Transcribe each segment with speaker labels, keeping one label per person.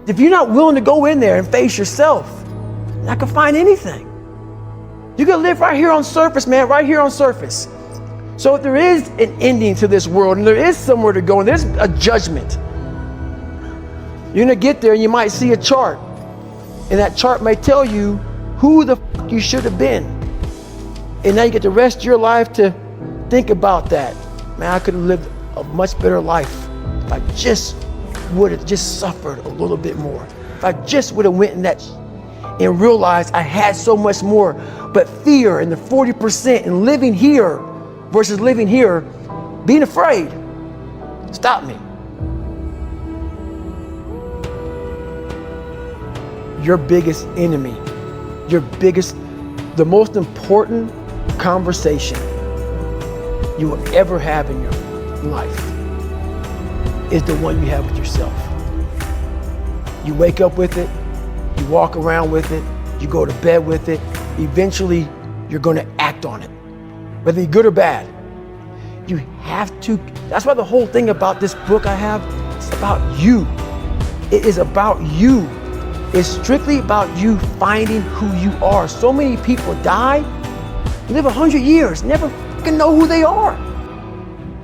Speaker 1: If you're not willing to go in there and face yourself, you're not gonna find anything. You're gonna live right here on surface, man, right here on surface. So if there is an ending to this world and there is somewhere to go and there's a judgment, you're gonna get there and you might see a chart. And that chart may tell you who the f you should have been. And now you get the rest of your life to think about that. Man, I could have lived a much better life if I just would have just suffered a little bit more. If I just would have went in that and realized I had so much more. But fear and the 40% and living here versus living here, being afraid, stop me. Your biggest enemy, the most important conversation you will ever have in your life is the one you have with yourself. You wake up with it, you walk around with it, you go to bed with it. Eventually, you're going to act on it, whether you're good or bad. You have to. That's why the whole thing about this book I have, it's about you. It is about you. It's strictly about you finding who you are. So many people die, live 100 years, never fucking know who they are.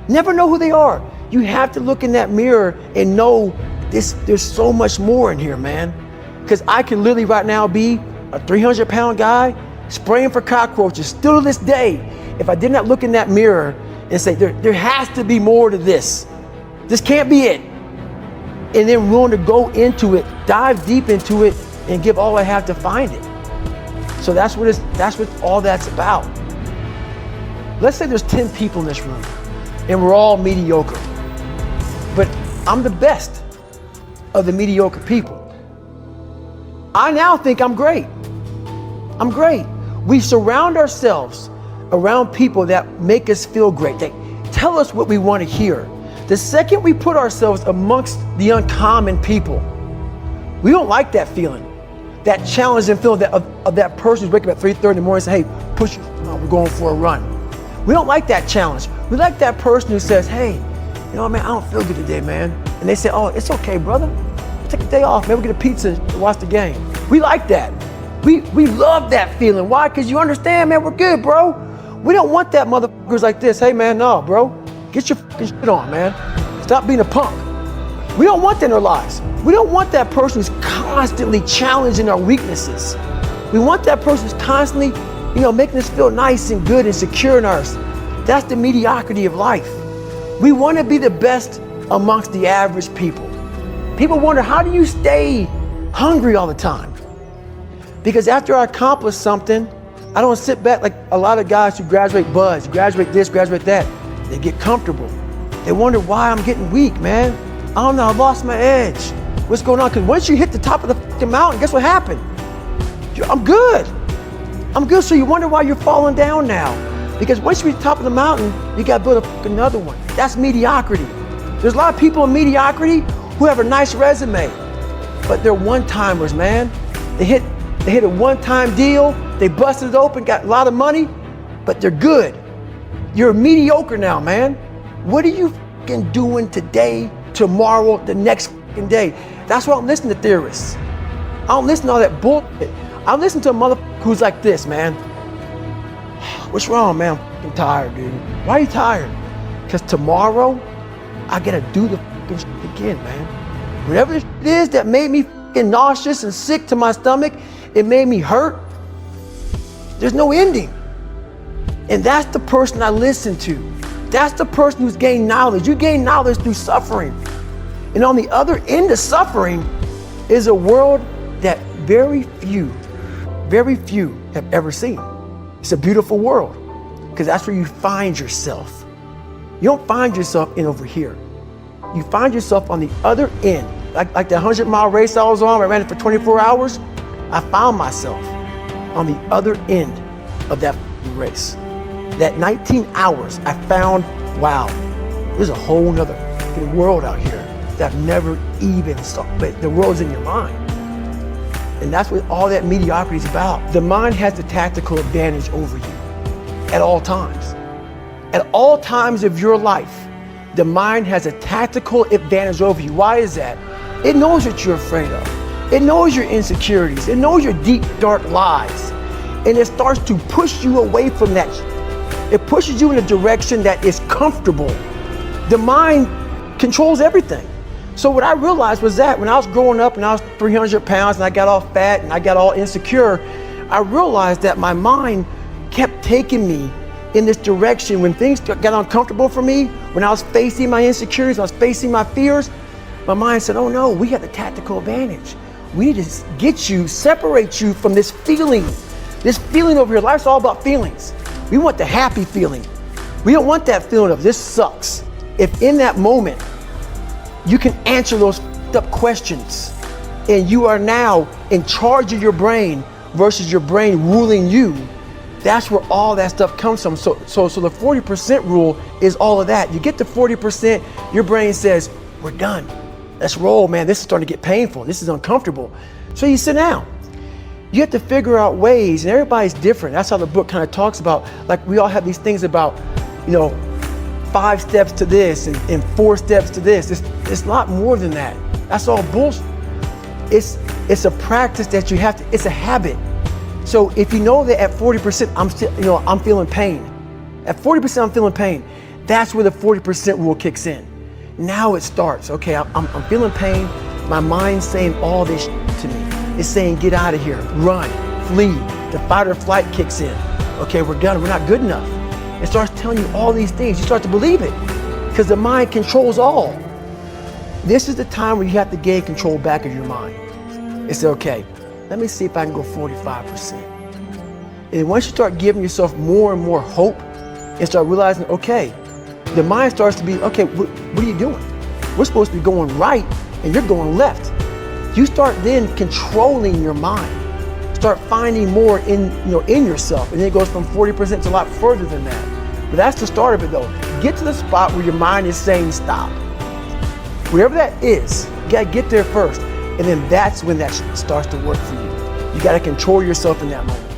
Speaker 1: Never know who they are. You have to look in that mirror and know there's so much more in here, man. Because I can literally right now be a 300-pound guy spraying for cockroaches still to this day if I did not look in that mirror and say, there has to be more to this. This can't be it. And then willing to go into it, dive deep into it, and give all I have to find it. So that's what all that's about. Let's say there's 10 people in this room, and we're all mediocre. But I'm the best of the mediocre people. I now think I'm great. I'm great. We surround ourselves around people that make us feel great. They tell us what we want to hear. The second we put ourselves amongst the uncommon people, we don't like that feeling, that challenging feeling of that person who's waking up at 3:30 in the morning and say, hey, push, we're going for a run. We don't like that challenge. We like that person who says, hey, you know what, man, I don't feel good today, man. And they say, oh, it's okay, brother. Take a day off, maybe we'll get a pizza to watch the game. We like that. We love that feeling. Why? Because you understand, man, we're good, bro. We don't want that motherfuckers like this. Hey, man, no, bro. Get your fucking shit on, man. Stop being a punk. We don't want that in our lives. We don't want that person who's constantly challenging our weaknesses. We want that person who's constantly, making us feel nice and good and secure in ours. That's the mediocrity of life. We want to be the best amongst the average people. People wonder, how do you stay hungry all the time? Because after I accomplish something, I don't sit back like a lot of guys who graduate buds, graduate this, graduate that. They get comfortable. They wonder why I'm getting weak, man. I don't know, I lost my edge. What's going on? Because once you hit the top of the fucking mountain, guess what happened? I'm good. I'm good, so you wonder why you're falling down now. Because once you reach the top of the mountain, you gotta build another one. That's mediocrity. There's a lot of people in mediocrity who have a nice resume, but they're one-timers, man. They hit a one-time deal, they busted it open, got a lot of money, but they're good. You're mediocre now, man. What are you fucking doing today, tomorrow, the next fucking day? That's why I don't listen to theorists. I don't listen to all that bullshit. I listen to a motherfucker who's like this, man. What's wrong, man? I'm fucking tired, dude. Why are you tired? Because tomorrow, I gotta do the fucking shit again, man. Whatever it is that made me fucking nauseous and sick to my stomach, it made me hurt. There's no ending. And that's the person I listen to. That's the person who's gained knowledge. You gain knowledge through suffering. And on the other end of suffering is a world that very few have ever seen. It's a beautiful world because that's where you find yourself. You don't find yourself in over here. You find yourself on the other end. Like the 100-mile race I was on, I ran it for 24 hours. I found myself on the other end of that race. That 19 hours, I found, wow, there's a whole nother world out here that I've never even saw, but the world's in your mind. And that's what all that mediocrity is about. The mind has the tactical advantage over you at all times. At all times of your life, the mind has a tactical advantage over you. Why is that? It knows what you're afraid of. It knows your insecurities. It knows your deep, dark lies. And it starts to push you away from that. It pushes you in a direction that is comfortable. The mind controls everything. So what I realized was that when I was growing up and I was 300 pounds and I got all fat and I got all insecure, I realized that my mind kept taking me in this direction. When things got uncomfortable for me, when I was facing my insecurities, I was facing my fears, my mind said, oh no, we have the tactical advantage. We need to get you, separate you from this feeling. This feeling over here. Life's all about feelings. We want the happy feeling. We don't want that feeling of this sucks. If in that moment, you can answer those up questions and you are now in charge of your brain versus your brain ruling you, that's where all that stuff comes from. So the 40% rule is all of that. You get to 40%, your brain says, we're done. Let's roll, man. This is starting to get painful. This is uncomfortable. So you sit down. You have to figure out ways, and everybody's different. That's how the book kind of talks about, like we all have these things about, 5 steps to this and 4 steps to this. It's a lot more than that. That's all bullshit. It's a practice that you have to, it's a habit. So if you know that at 40%, I'm feeling pain. At 40%, I'm feeling pain. That's where the 40% rule kicks in. Now it starts. Okay, I'm feeling pain. My mind's saying all this to me. It's saying, get out of here, run, flee. The fight or flight kicks in. Okay, we're done. We're not good enough. It starts telling you all these things. You start to believe it because the mind controls all. This is the time where you have to gain control back of your mind. It's okay. Let me see if I can go 45%. And once you start giving yourself more and more hope and start realizing, okay, the mind starts to be, okay, what are you doing? We're supposed to be going right and you're going left. You start then controlling your mind. Start finding more in yourself. And then it goes from 40% to a lot further than that. But that's the start of it though. Get to the spot where your mind is saying stop. Wherever that is, you gotta get there first. And then that's when that starts to work for you. You gotta control yourself in that moment.